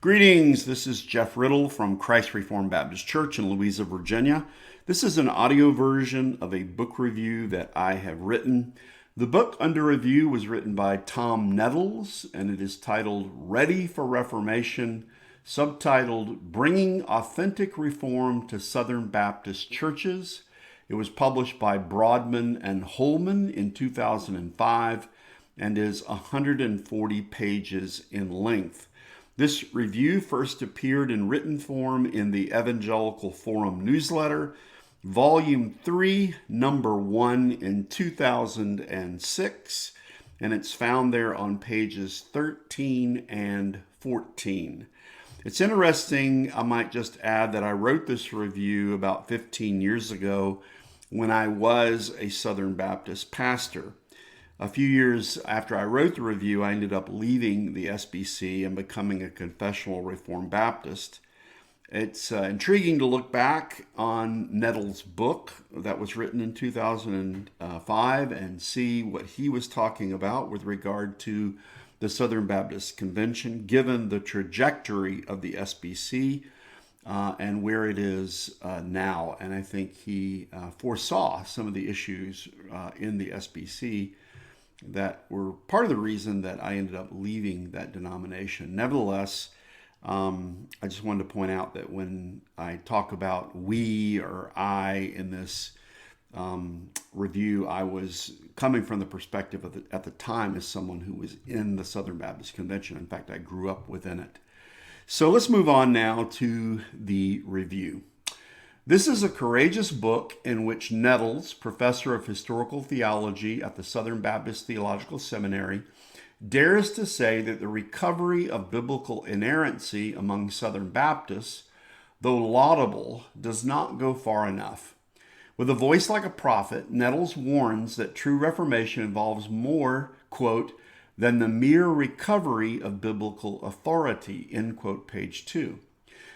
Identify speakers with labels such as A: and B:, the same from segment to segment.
A: Greetings, this is Jeff Riddle from Christ Reformed Baptist Church in Louisa, Virginia. This is an audio version of a book review that I have written. The book under review was written by Tom Nettles, and it is titled Ready for Reformation, subtitled Bringing Authentic Reform to Southern Baptist Churches. It was published by Broadman and Holman in 2005 and is 140 pages in length. This review first appeared in written form in the Evangelical Forum newsletter, Volume 3, Number 1 in 2006, and it's found there on pages 13 and 14. It's interesting, I might just add that I wrote this review about 15 years ago when I was a Southern Baptist pastor. A few years after I wrote the review, I ended up leaving the SBC and becoming a confessional Reformed Baptist. It's intriguing to look back on Nettles' book that was written in 2005 and see what he was talking about with regard to the Southern Baptist Convention, given the trajectory of the SBC and where it is now. And I think he foresaw some of the issues in the SBC that were part of the reason that I ended up leaving that denomination. Nevertheless, I just wanted to point out that when I talk about we or I in this review, I was coming from the perspective of at the time as someone who was in the Southern Baptist Convention. In fact, I grew up within it. So let's move on now to the review. This is a courageous book in which Nettles, professor of historical theology at the Southern Baptist Theological Seminary, dares to say that the recovery of biblical inerrancy among Southern Baptists, though laudable, does not go far enough. With a voice like a prophet, Nettles warns that true reformation involves more, quote, than the mere recovery of biblical authority, end quote, page 2.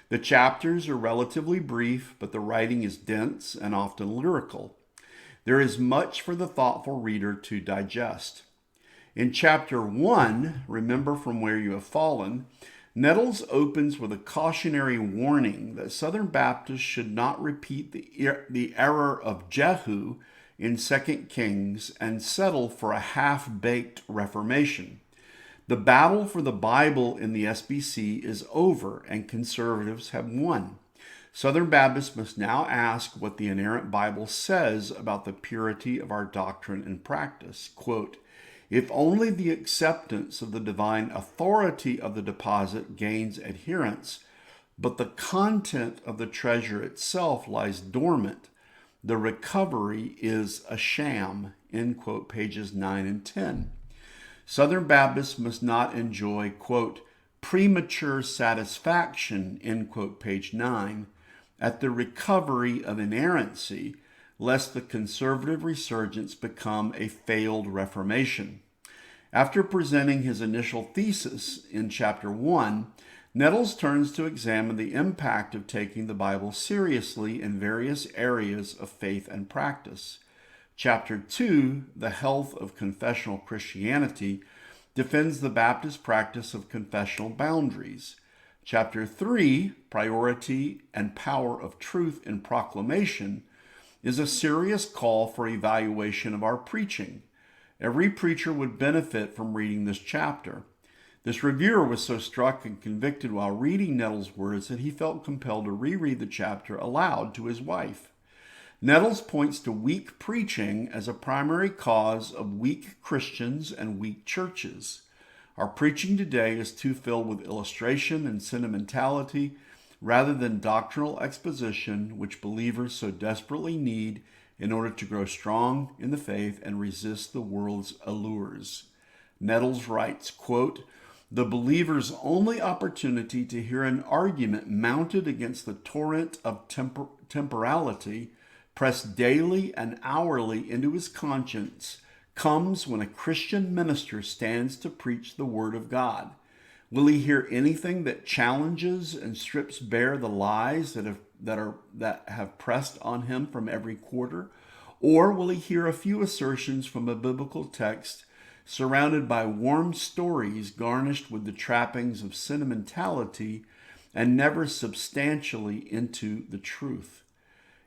A: The chapters are relatively brief, but the writing is dense and often lyrical. There is much for the thoughtful reader to digest. In chapter 1, Remember from Where You Have Fallen, Nettles opens with a cautionary warning that Southern Baptists should not repeat the error of Jehu in 2 Kings and settle for a half-baked reformation. The battle for the Bible in the SBC is over and conservatives have won. Southern Baptists must now ask what the inerrant Bible says about the purity of our doctrine and practice. Quote, if only the acceptance of the divine authority of the deposit gains adherence, but the content of the treasure itself lies dormant, the recovery is a sham, end quote, pages 9 and 10. Southern Baptists must not enjoy, quote, premature satisfaction, end quote, page 9, at the recovery of inerrancy, lest the conservative resurgence become a failed reformation. After presenting his initial thesis in chapter 1, Nettles turns to examine the impact of taking the Bible seriously in various areas of faith and practice. Chapter 2, The Health of Confessional Christianity, defends the Baptist practice of confessional boundaries. Chapter 3, Priority and Power of Truth in Proclamation, is a serious call for evaluation of our preaching. Every preacher would benefit from reading this chapter. This reviewer was so struck and convicted while reading Nettles' words that he felt compelled to reread the chapter aloud to his wife. Nettles points to weak preaching as a primary cause of weak Christians and weak churches. Our preaching today is too filled with illustration and sentimentality rather than doctrinal exposition, which believers so desperately need in order to grow strong in the faith and resist the world's allures. Nettles writes, quote, the believer's only opportunity to hear an argument mounted against the torrent of temporality pressed daily and hourly into his conscience comes when a Christian minister stands to preach the word of God. Will he hear anything that challenges and strips bare the lies that have pressed on him from every quarter? Or will he hear a few assertions from a biblical text surrounded by warm stories garnished with the trappings of sentimentality and never substantially into the truth.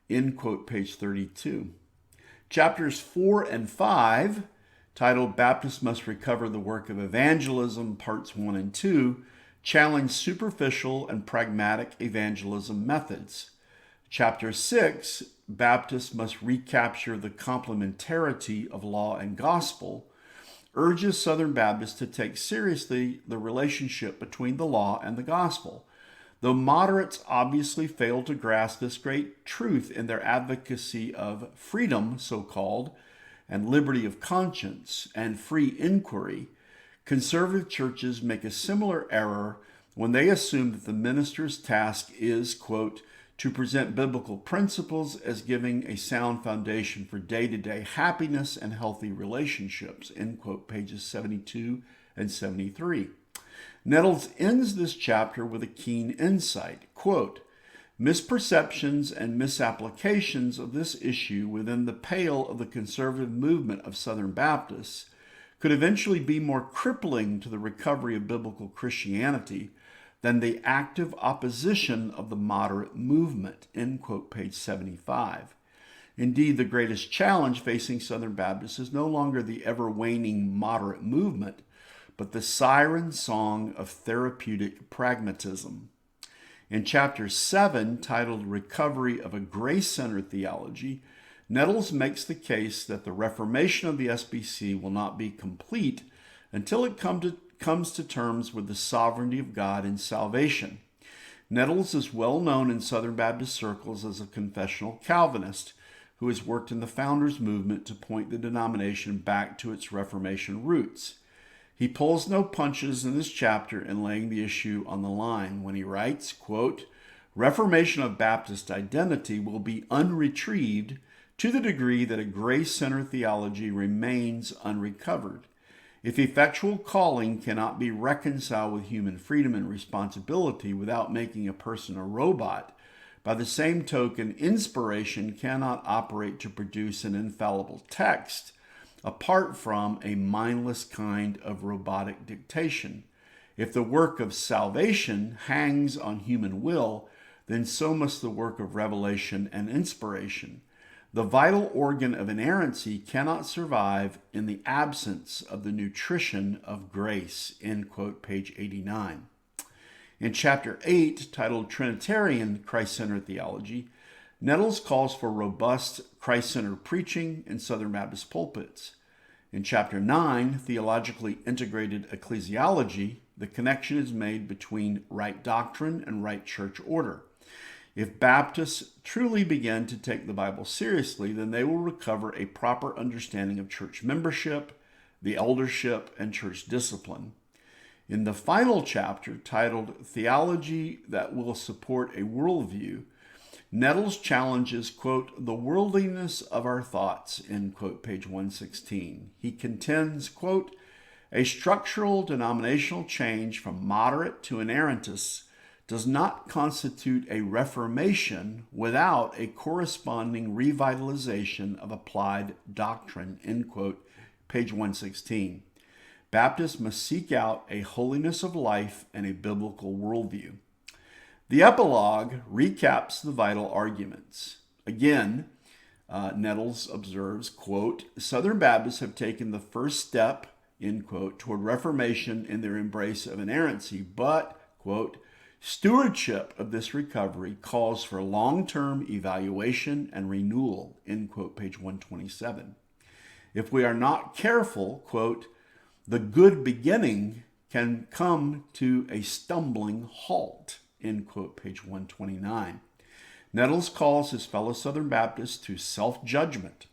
A: End quote, page 32. Chapters 4 and 5, titled Baptists Must Recover the Work of Evangelism, Parts 1 and 2, challenge superficial and pragmatic evangelism methods. Chapter 6, Baptists Must Recapture the Complementarity of Law and Gospel, urges Southern Baptists to take seriously the relationship between the law and the gospel. Though moderates obviously fail to grasp this great truth in their advocacy of freedom, so-called, and liberty of conscience and free inquiry, conservative churches make a similar error when they assume that the minister's task is, quote, to present biblical principles as giving a sound foundation for day-to-day happiness and healthy relationships, end quote, pages 72 and 73. Nettles ends this chapter with a keen insight, quote, misperceptions and misapplications of this issue within the pale of the conservative movement of Southern Baptists could eventually be more crippling to the recovery of biblical Christianity than the active opposition of the moderate movement, end quote, page 75. Indeed, the greatest challenge facing Southern Baptists is no longer the ever-waning moderate movement, but the siren song of therapeutic pragmatism. In chapter 7, titled Recovery of a Grace-Centered Theology, Nettles makes the case that the reformation of the SBC will not be complete until it comes to terms with the sovereignty of God in salvation. Nettles is well known in Southern Baptist circles as a confessional Calvinist who has worked in the Founders Movement to point the denomination back to its Reformation roots. He pulls no punches in this chapter in laying the issue on the line when he writes, quote, Reformation of Baptist identity will be unretrieved to the degree that a grace-centered theology remains unrecovered. If effectual calling cannot be reconciled with human freedom and responsibility without making a person a robot, by the same token, inspiration cannot operate to produce an infallible text apart from a mindless kind of robotic dictation. If the work of salvation hangs on human will, then so must the work of revelation and inspiration. The vital organ of inerrancy cannot survive in the absence of the nutrition of grace, end quote, page 89. In chapter 8, titled Trinitarian Christ-Centered Theology, Nettles calls for robust Christ-centered preaching in Southern Baptist pulpits. In chapter 9, Theologically Integrated Ecclesiology, the connection is made between right doctrine and right church order. If Baptists truly begin to take the Bible seriously, then they will recover a proper understanding of church membership, the eldership, and church discipline. In the final chapter, titled Theology That Will Support a Worldview, Nettles challenges, quote, the worldliness of our thoughts, end quote, page 116. He contends, quote, a structural denominational change from moderate to inerrantists does not constitute a reformation without a corresponding revitalization of applied doctrine, end quote, page 116. Baptists must seek out a holiness of life and a biblical worldview. The epilogue recaps the vital arguments. Again, Nettles observes, quote, Southern Baptists have taken the first step, end quote, toward reformation in their embrace of inerrancy, but, quote, stewardship of this recovery calls for long-term evaluation and renewal, end quote, page 127. If we are not careful, quote, the good beginning can come to a stumbling halt, end quote, page 129. Nettles calls his fellow Southern Baptists to self-judgment.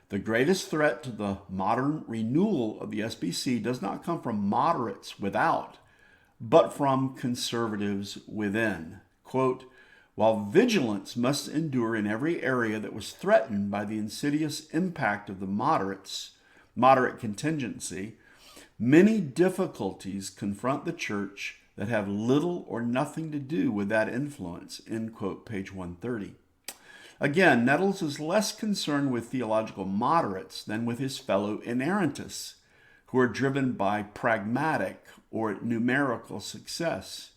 A: The greatest threat to the modern renewal of the SBC does not come from moderates without, but from conservatives within. Quote, while vigilance must endure in every area that was threatened by the insidious impact of the moderate contingency, many difficulties confront the church that have little or nothing to do with that influence, end quote, page 130. Again, Nettles is less concerned with theological moderates than with his fellow inerrantists, who are driven by pragmatic or numerical success.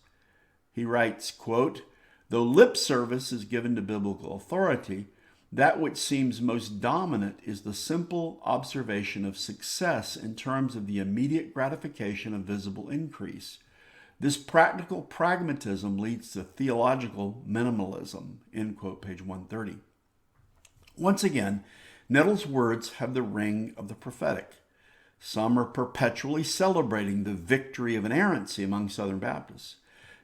A: He writes, quote, "Though lip service is given to biblical authority, that which seems most dominant is the simple observation of success in terms of the immediate gratification of visible increase. This practical pragmatism leads to theological minimalism," end quote, page 130. Once again, Nettles' words have the ring of the prophetic. Some are perpetually celebrating the victory of inerrancy among Southern Baptists.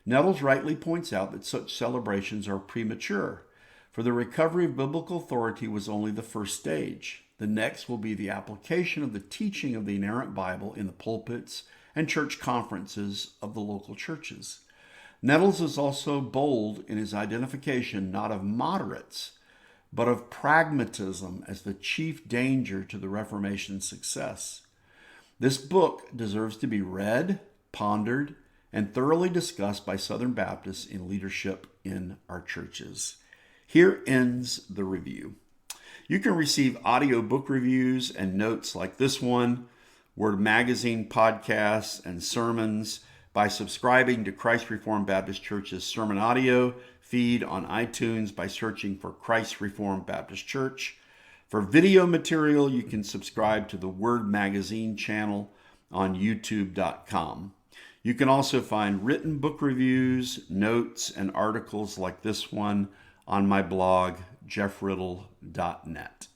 A: Nettles rightly points out that such celebrations are premature, for the recovery of biblical authority was only the first stage. The next will be the application of the teaching of the inerrant Bible in the pulpits and church conferences of the local churches. Nettles is also bold in his identification not of moderates, but of pragmatism as the chief danger to the Reformation's success. This book deserves to be read, pondered, and thoroughly discussed by Southern Baptists in leadership in our churches. Here ends the review. You can receive audio book reviews and notes like this one, Word Magazine podcasts, and sermons by subscribing to Christ Reformed Baptist Church's sermon audio feed on iTunes by searching for Christ Reformed Baptist Church. For video material, you can subscribe to the Word Magazine channel on youtube.com. You can also find written book reviews, notes, and articles like this one on my blog, jeffriddle.net.